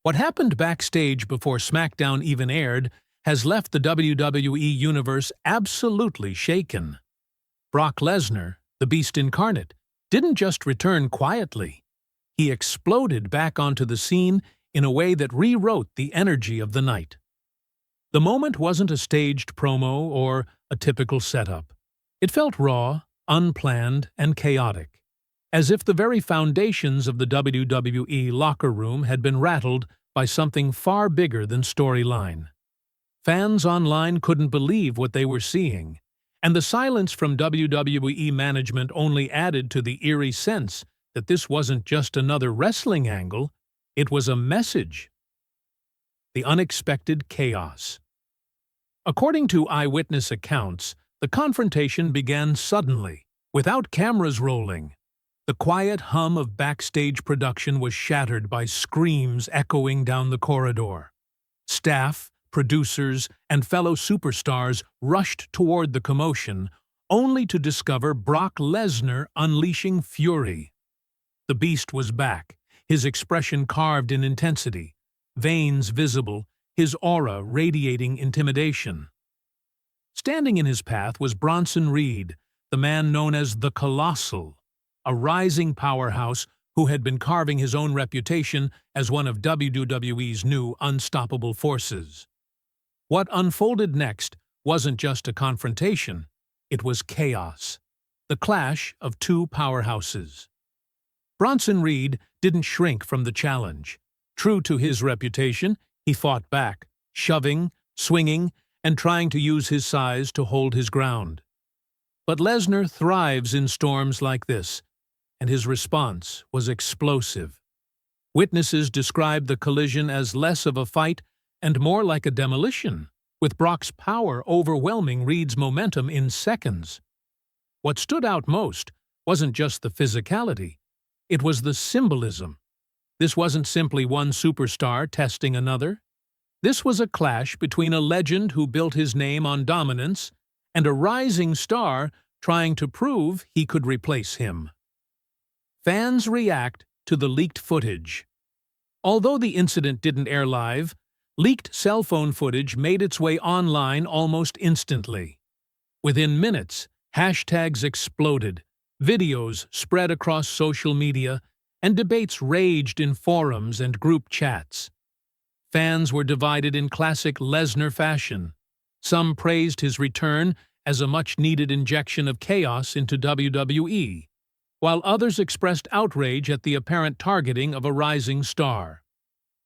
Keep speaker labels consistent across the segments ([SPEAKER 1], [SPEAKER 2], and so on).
[SPEAKER 1] What happened backstage before SmackDown even aired has left the WWE Universe absolutely shaken. Brock Lesnar, the Beast incarnate, didn't just return quietly. He exploded back onto the scene in a way that rewrote the energy of the night. The moment wasn't a staged promo or a typical setup. It felt raw, unplanned, and chaotic, as if the very foundations of the WWE locker room had been rattled by something far bigger than storyline. Fans online couldn't believe what they were seeing, and the silence from WWE management only added to the eerie sense that this wasn't just another wrestling angle, it was a message. The unexpected chaos. According to eyewitness accounts, the confrontation began suddenly, without cameras rolling. The quiet hum of backstage production was shattered by screams echoing down the corridor. Staff, producers, and fellow superstars rushed toward the commotion, only to discover Brock Lesnar unleashing fury. The Beast was back, his expression carved in intensity, veins visible, his aura radiating intimidation. Standing in his path was Bronson Reed, the man known as the Colossal, a rising powerhouse who had been carving his own reputation as one of WWE's new unstoppable forces. What unfolded next wasn't just a confrontation, it was chaos, the clash of two powerhouses. Bronson Reed didn't shrink from the challenge. True to his reputation, he fought back, shoving, swinging, and trying to use his size to hold his ground. But Lesnar thrives in storms like this, and his response was explosive. Witnesses described the collision as less of a fight and more like a demolition, with Brock's power overwhelming Reed's momentum in seconds. What stood out most wasn't just the physicality, it was the symbolism. This wasn't simply one superstar testing another. This was a clash between a legend who built his name on dominance and a rising star trying to prove he could replace him. Fans react to the leaked footage. Although the incident didn't air live, leaked cell phone footage made its way online almost instantly. Within minutes, hashtags exploded, videos spread across social media, and debates raged in forums and group chats. Fans were divided in classic Lesnar fashion. Some praised his return as a much-needed injection of chaos into WWE, while others expressed outrage at the apparent targeting of a rising star.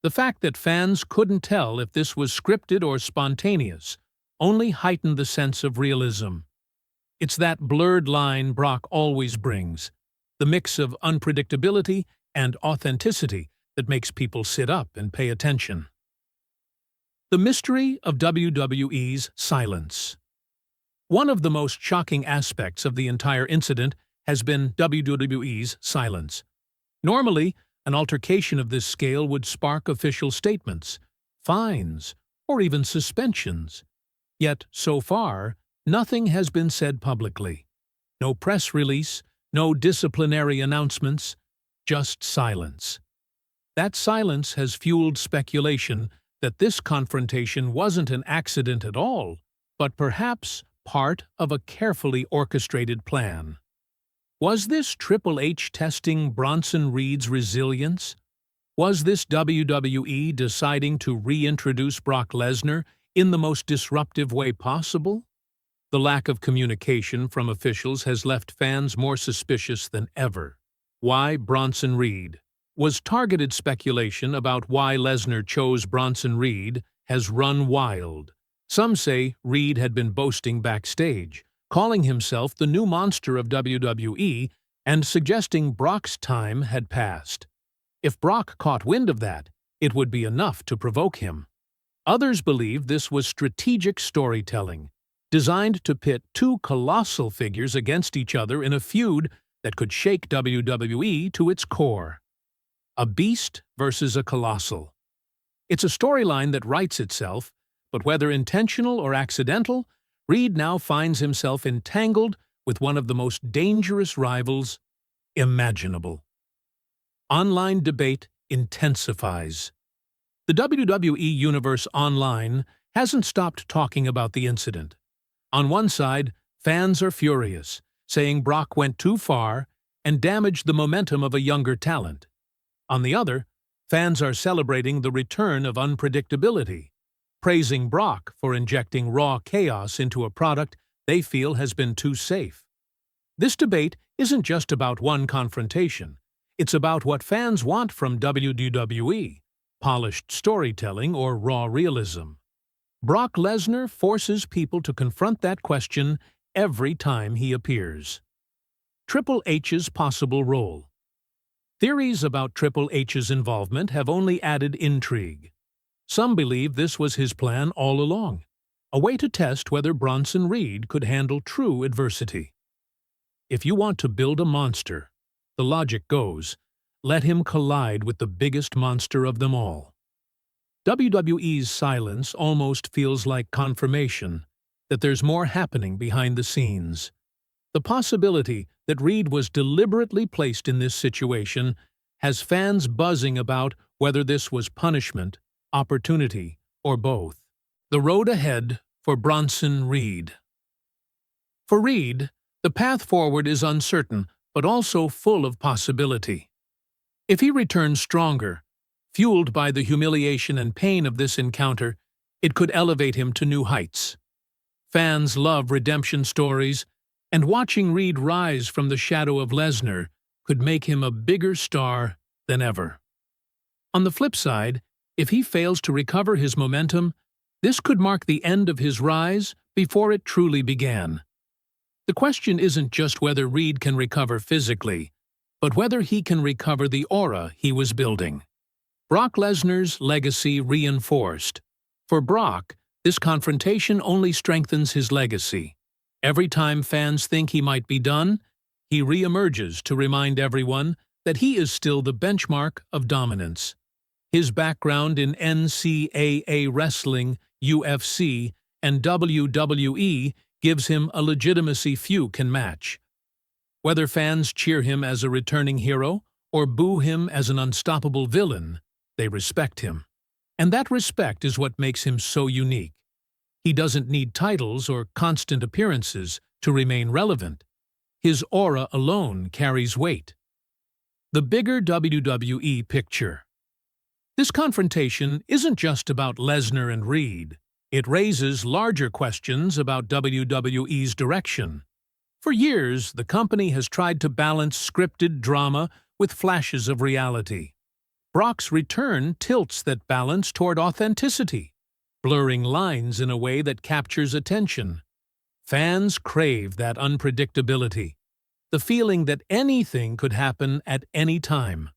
[SPEAKER 1] The fact that fans couldn't tell if this was scripted or spontaneous only heightened the sense of realism. It's that blurred line Brock always brings, the mix of unpredictability and authenticity that makes people sit up and pay attention. The mystery of WWE's silence. One of the most shocking aspects of the entire incident has been WWE's silence. Normally, an altercation of this scale would spark official statements, fines, or even suspensions. Yet, so far, nothing has been said publicly. No press release, no disciplinary announcements, just silence. That silence has fueled speculation that this confrontation wasn't an accident at all, but perhaps part of a carefully orchestrated plan. Was this Triple H testing Bronson Reed's resilience? Was this WWE deciding to reintroduce Brock Lesnar in the most disruptive way possible? The lack of communication from officials has left fans more suspicious than ever. Why Bronson Reed? Was targeted speculation about why Lesnar chose Bronson Reed has run wild. Some say Reed had been boasting backstage, calling himself the new monster of WWE and suggesting Brock's time had passed. If Brock caught wind of that, it would be enough to provoke him. Others believe this was strategic storytelling, designed to pit two colossal figures against each other in a feud that could shake WWE to its core. A beast versus a colossal. It's a storyline that writes itself, but whether intentional or accidental, Reed now finds himself entangled with one of the most dangerous rivals imaginable. Online debate intensifies. The WWE Universe Online hasn't stopped talking about the incident. On one side, fans are furious, saying Brock went too far and damaged the momentum of a younger talent. On the other, fans are celebrating the return of unpredictability, praising Brock for injecting raw chaos into a product they feel has been too safe. This debate isn't just about one confrontation. It's about what fans want from WWE, polished storytelling or raw realism. Brock Lesnar forces people to confront that question every time he appears. Triple H's possible role. Theories about Triple H's involvement have only added intrigue. Some believe this was his plan all along, a way to test whether Bronson Reed could handle true adversity. If you want to build a monster, the logic goes, let him collide with the biggest monster of them all. WWE's silence almost feels like confirmation that there's more happening behind the scenes. The possibility that Reed was deliberately placed in this situation has fans buzzing about whether this was punishment, opportunity, or both. The road ahead for Bronson Reed. For Reed, the path forward is uncertain, but also full of possibility. If he returns stronger, fueled by the humiliation and pain of this encounter, it could elevate him to new heights. Fans love redemption stories, and watching Reed rise from the shadow of Lesnar could make him a bigger star than ever. On the flip side, if he fails to recover his momentum, this could mark the end of his rise before it truly began. The question isn't just whether Reed can recover physically, but whether he can recover the aura he was building. Brock Lesnar's legacy reinforced. For Brock, this confrontation only strengthens his legacy. Every time fans think he might be done, he re-emerges to remind everyone that he is still the benchmark of dominance. His background in NCAA wrestling, UFC, and WWE gives him a legitimacy few can match. Whether fans cheer him as a returning hero or boo him as an unstoppable villain, they respect him. And that respect is what makes him so unique. He doesn't need titles or constant appearances to remain relevant. His aura alone carries weight. The bigger WWE picture. This confrontation isn't just about Lesnar and Reed. It raises larger questions about WWE's direction. For years, the company has tried to balance scripted drama with flashes of reality. Brock's return tilts that balance toward authenticity, blurring lines in a way that captures attention. Fans crave that unpredictability, the feeling that anything could happen at any time.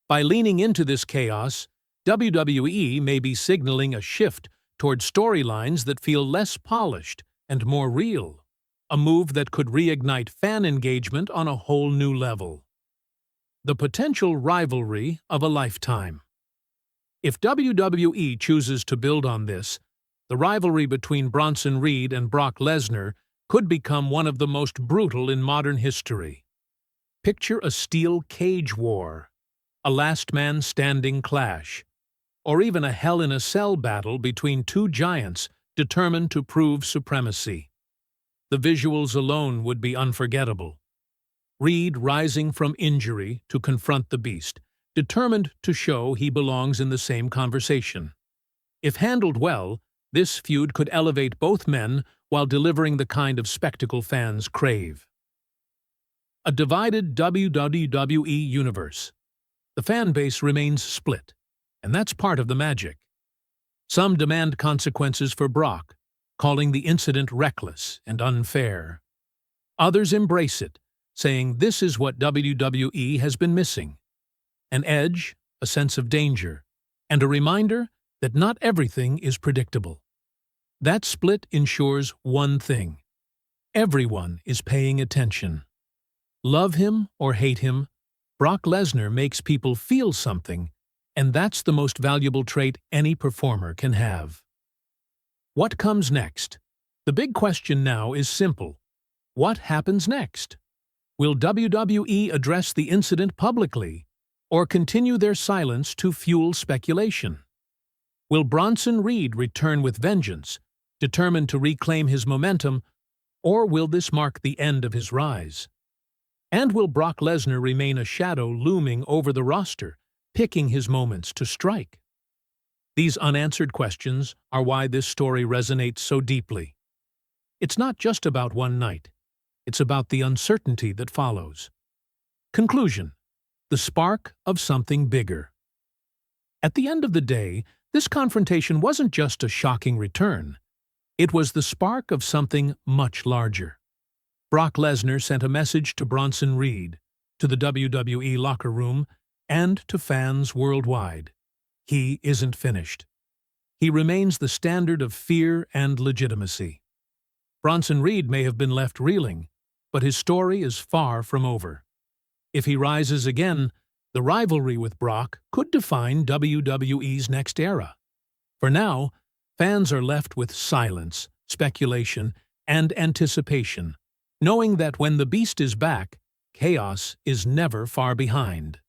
[SPEAKER 1] By leaning into this chaos, WWE may be signaling a shift toward storylines that feel less polished and more real, a move that could reignite fan engagement on a whole new level. The potential rivalry of a lifetime. If WWE chooses to build on this, the rivalry between Bronson Reed and Brock Lesnar could become one of the most brutal in modern history. Picture a steel cage war, a last man standing clash, or even a Hell in a Cell battle between two giants determined to prove supremacy. The visuals alone would be unforgettable. Reed rising from injury to confront the beast, determined to show he belongs in the same conversation. If handled well, this feud could elevate both men while delivering the kind of spectacle fans crave. A divided WWE Universe. The fan base remains split, and that's part of the magic. Some demand consequences for Brock, calling the incident reckless and unfair. Others embrace it, saying this is what WWE has been missing: an edge, a sense of danger, and a reminder that not everything is predictable. That split ensures one thing: everyone is paying attention. Love him or hate him, Brock Lesnar makes people feel something, and that's the most valuable trait any performer can have. What comes next? The big question now is simple. What happens next? Will WWE address the incident publicly, or continue their silence to fuel speculation? Will Bronson Reed return with vengeance, determined to reclaim his momentum, or will this mark the end of his rise? And will Brock Lesnar remain a shadow looming over the roster, picking his moments to strike? These unanswered questions are why this story resonates so deeply. It's not just about one night. It's about the uncertainty that follows. Conclusion: the spark of something bigger. At the end of the day, this confrontation wasn't just a shocking return. It was the spark of something much larger. Brock Lesnar sent a message to Bronson Reed, to the WWE locker room, and to fans worldwide. He isn't finished. He remains the standard of fear and legitimacy. Bronson Reed may have been left reeling, but his story is far from over. If he rises again, the rivalry with Brock could define WWE's next era. For now, fans are left with silence, speculation, and anticipation, knowing that when the Beast is back, chaos is never far behind.